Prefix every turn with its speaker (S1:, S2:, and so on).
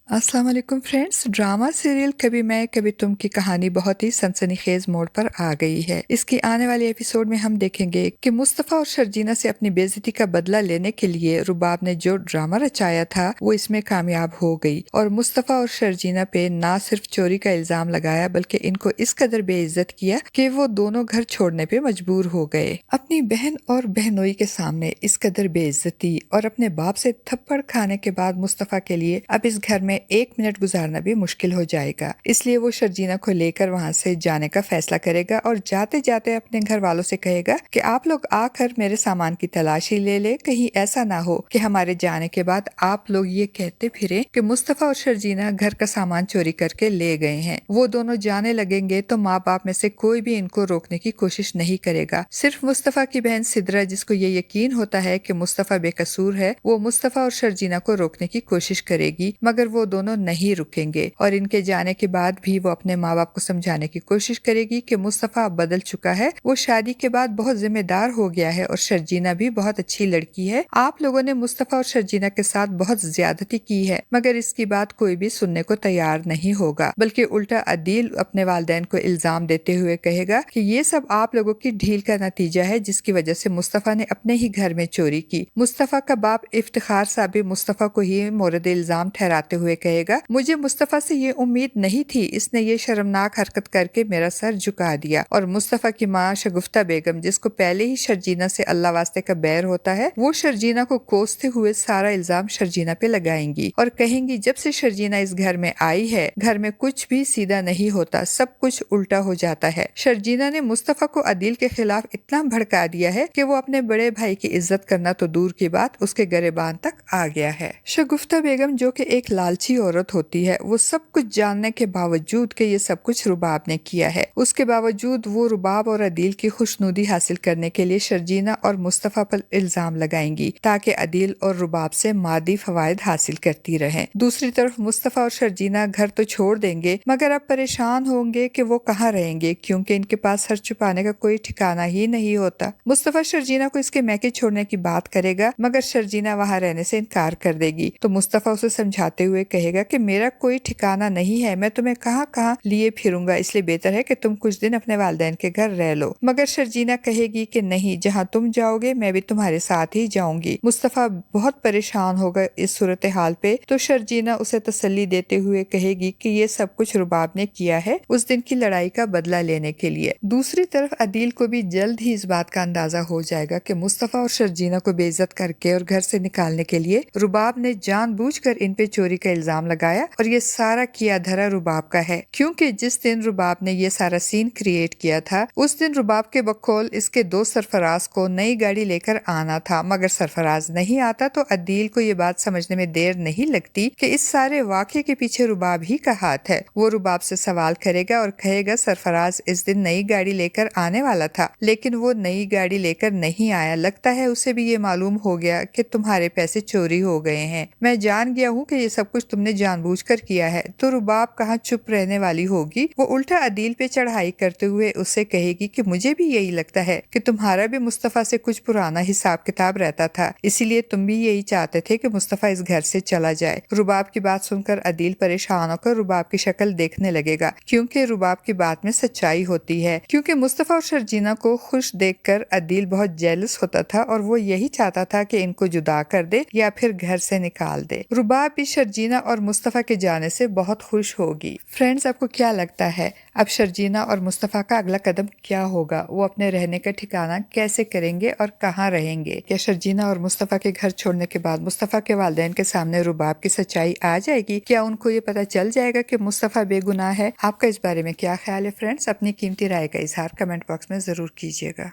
S1: अस्सलाम वालेकुम friends. Drama serial कभी मैं कभी तुम की कहानी बहुत ही सनसनीखेज मोड़ पर आ गई है। इसकी आने वाले एपिसोड में हम देखेंगे कि मुस्तफ़ा और शर्जीना से अपनी बेइज्जती का बदला लेने के लिए रुबाब ने जो ड्रामा रचाया था वो इसमें कामयाब हो गई और मुस्तफ़ा और शर्जीना पे ना सिर्फ चोरी का इल्जाम लगाया बल्कि इनको इस कदर बेइज्जत किया कि वो दोनों घर छोड़ने पे मजबूर हो गए। अपनी बहन और बहनोई के सामने इस कदर बेइज्जती और अपने बाप से थप्पड़ खाने के बाद मुस्तफ़ा के लिए अब इस घर में 1 मिनट गुजारना भी मुश्किल हो जाएगा। इसलिए वो शर्जीना को लेकर वहाँ से जाने का फैसला करेगा और जाते जाते अपने घर वालों से कहेगा कि आप लोग आकर मेरे सामान की तलाशी ले कहीं ऐसा ना हो कि हमारे जाने के बाद आप लोग ये कहते फिरे कि मुस्तफ़ा और शर्जीना घर का सामान चोरी करके ले गए हैं। वो दोनों जाने लगेंगे तो माँ बाप में से कोई भी इनको रोकने की कोशिश नहीं करेगा। सिर्फ मुस्तफ़ा की बहन सिद्रा, जिसको ये यकीन होता है कि मुस्तफ़ा बेकसूर है, वो मुस्तफ़ा और शर्जीना को रोकने की कोशिश करेगी, मगर वो दोनों नहीं रुकेंगे और इनके जाने के बाद भी वो अपने माँ बाप को समझाने की कोशिश करेगी कि मुस्तफ़ा अब बदल चुका है, वो शादी के बाद बहुत जिम्मेदार हो गया है और शर्जीना भी बहुत अच्छी लड़की है। आप लोगों ने मुस्तफ़ा और शर्जीना के साथ बहुत ज्यादती की है, मगर इसकी बात कोई भी सुनने को तैयार नहीं होगा, बल्कि उल्टा अदील अपने वालिदैन को इल्जाम देते हुए कहेगा कि ये सब आप लोगों की ढील का नतीजा है, जिसकी वजह से मुस्तफ़ा ने अपने ही घर में चोरी की। मुस्तफ़ा का बाप इफ्तिखार साहब भी मुस्तफ़ा को ही मोरद इल्जाम ठहराते हुए कहेगा, मुझे मुस्तफ़ा से ये उम्मीद नहीं थी, इसने ये शर्मनाक हरकत करके मेरा सर झुका दिया। और मुस्तफ़ा की माँ शगुफ्ता बेगम, जिसको पहले ही शर्जीना से अल्लाह वास्ते का बैर होता है, वो शर्जीना को कोसते हुए सारा इल्जाम शर्जीना पे लगाएंगी और कहेंगी जब से शर्जीना इस घर में आई है, घर में कुछ भी सीधा नहीं होता, सब कुछ उल्टा हो जाता है। शर्जीना ने मुस्तफ़ा को अदील के खिलाफ इतना भड़का दिया है कि वो अपने बड़े भाई की इज्जत करना तो दूर की बात, उसके गरेबान तक आ गया है। शगुफ्ता बेगम, जो कि एक लालची औरत होती है, वो सब कुछ जानने के बावजूद कि ये सब कुछ रुबाब ने किया है, उसके बावजूद वो रुबाब और अदील की खुशनुदी हासिल करने के लिए शर्जीना और मुस्तफ़ा पर इल्जाम लगाएंगी ताकि अदील और रुबाब से मादी फवायद हासिल करती रहें। दूसरी तरफ मुस्तफ़ा और शर्जीना घर तो छोड़ देंगे, मगर अब परेशान होंगे कि वो कहाँ रहेंगे, क्योंकि इनके पास सर छुपाने का कोई ठिकाना ही नहीं होता। मुस्तफ़ा शर्जीना को इसके मैके छोड़ने की बात करेगा, मगर शर्जीना वहाँ रहने से इनकार कर देगी, तो मुस्तफ़ा उसे समझाते हुए कहेगा कि मेरा कोई ठिकाना नहीं है, मैं तुम्हें कहाँ कहाँ लिए फिरूंगा, इसलिए बेहतर है कि तुम कुछ दिन अपने वालिदैन के घर रह लो। मगर शर्जीना कहेगी कि नहीं, जहाँ तुम जाओगे मैं भी तुम्हारे साथ ही जाऊंगी। मुस्तफ़ा बहुत परेशान होगा इस सूरत हाल पे, तो शर्जीना उसे तसल्ली देते हुए कहेगी कि ये सब कुछ रुबाब ने किया है उस दिन की लड़ाई का बदला लेने के लिए। दूसरी तरफ अदील को भी जल्द ही इस बात का अंदाजा हो जाएगा कि मुस्तफ़ा और शर्जीना को बेइज्जत करके और घर से निकालने के लिए रुबाब ने जानबूझकर इन पे चोरी का इल्जाम लगाया और ये सारा किया धरा रुबाब का है, क्योंकि जिस दिन रुबाब ने ये सारा सीन क्रिएट किया था उस दिन रुबाब के बकौल इसके दो सरफराज को नई गाड़ी लेकर आना था, मगर सरफराज नहीं आता तो अदील को ये बात समझने में देर नहीं लगती कि इस सारे वाक़े के पीछे रुबाब ही का हाथ है। वो रुबाब से सवाल करेगा और कहेगा सरफराज इस दिन नई गाड़ी लेकर आने वाला था, लेकिन वो नई गाड़ी लेकर नहीं आया, लगता है उसे भी ये मालूम हो गया कि तुम्हारे पैसे चोरी हो गए हैं, मैं जान गया हूँ कि ये सब कुछ तुमने जानबूझकर किया है। तो रुबाब कहाँ चुप रहने वाली होगी, वो उल्टा अदील पे चढ़ाई करते हुए उससे कहेगी कि मुझे भी यही लगता है कि तुम्हारा भी मुस्तफ़ा से कुछ पुराना हिसाब किताब रहता था, इसीलिए तुम भी यही चाहते थे कि मुस्तफ़ा इस घर से चला जाए। रुबाब की बात सुनकर अदील परेशान होकर रुबाब की शक्ल देखने लगेगा, क्योंकि रुबाब की बात में सच्चाई होती है, क्योंकि मुस्तफ़ा और शर्जीना को खुश देखकर अदील बहुत जेलस होता था और वो यही चाहता था कि इनको जुदा कर दे या फिर घर से निकाल दे। रुबाब भी शर्जीना और मुस्तफ़ा के जाने से बहुत खुश होगी। फ्रेंड्स, आपको क्या लगता है अब शर्जीना और मुस्तफ़ा का अगला कदम क्या होगा? वो अपने रहने का ठिकाना कैसे करेंगे और कहाँ रहेंगे? क्या शर्जीना और मुस्तफ़ा के घर छोड़ने के बाद मुस्तफ़ा के वालिदैन के सामने रुबाब की सच्चाई आ जाएगी? क्या उनको ये पता चल जाएगा कि मुस्तफ़ा बेगुनाह है? आपका इस बारे में क्या ख्याल है फ्रेंड्स? अपनी कीमती राय का इजहार कमेंट बॉक्स में जरूर कीजिएगा।